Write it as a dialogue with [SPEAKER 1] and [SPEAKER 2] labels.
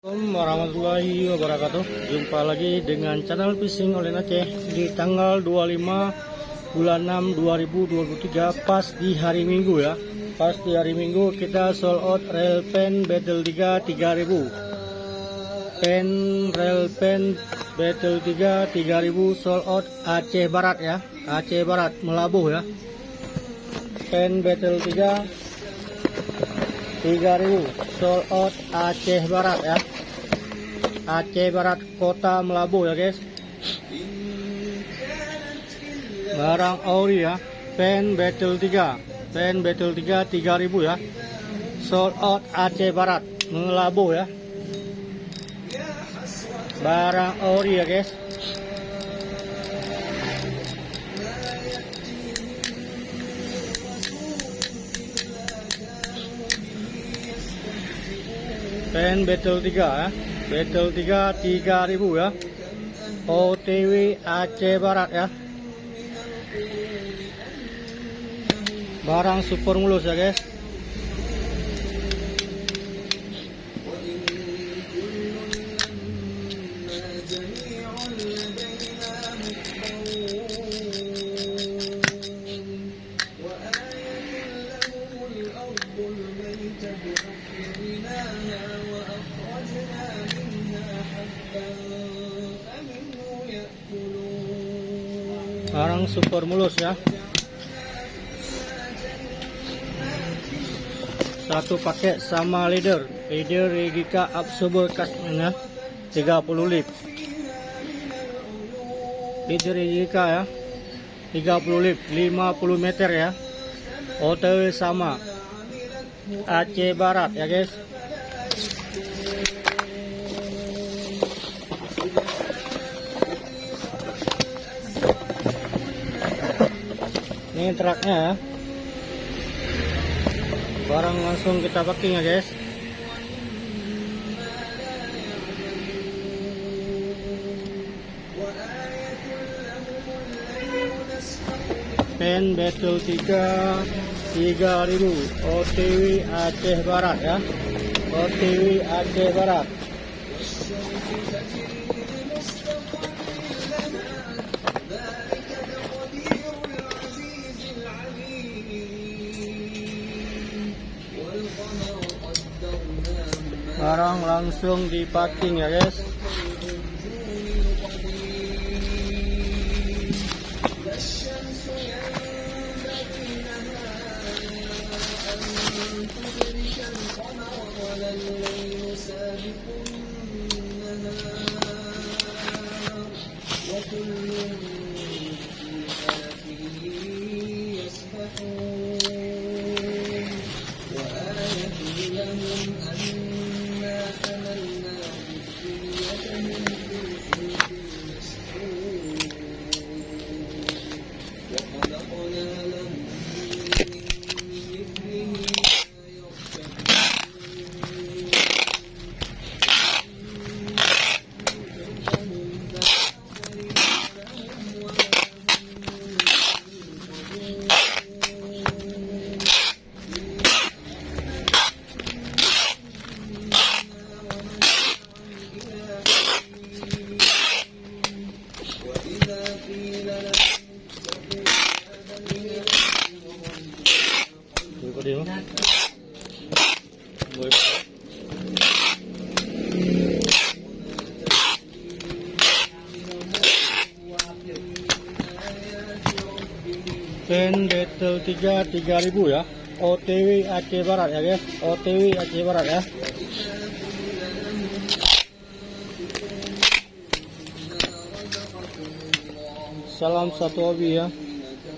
[SPEAKER 1] Assalamualaikum warahmatullahi wabarakatuh. Jumpa lagi dengan channel Fishing Oleh Aceh di tanggal 25 bulan 6 2023, pas di hari Minggu ya. Pas di hari Minggu kita sold out reel pen Battle 3 3000. Pen reel pen Battle 3 3000 sold out Aceh Barat ya. Aceh Barat Melabuh ya. Pen Battle 3 3000 sold out Aceh Barat ya. Aceh Barat Kota Melabuh ya guys. Barang ori ya. Pen Battle 3 3000 ya. Sold out Aceh Barat Melabuh ya. Barang ori ya guys. Pen Battle 3 ya. Battle 3 3000 ya. OTW Aceh Barat ya. Barang super mulus ya guys. Barang super mulus ya. Satu paket sama leader Regika absorber castnya 30 lip. Leader Regika ya 30 lip 50 meter ya. OTW sama Aceh Barat ya guys. Ini truknya ya. Barang langsung kita packing ya guys. Pen Battle 3 3000 OTW Aceh Barat ya. OTW Aceh Barat. Barang langsung dipacking ya guys. Pen Battle 3 3000 ya. OTW Aceh Barat ya guys. OTW Aceh Barat ya. Salam satu hobi ya.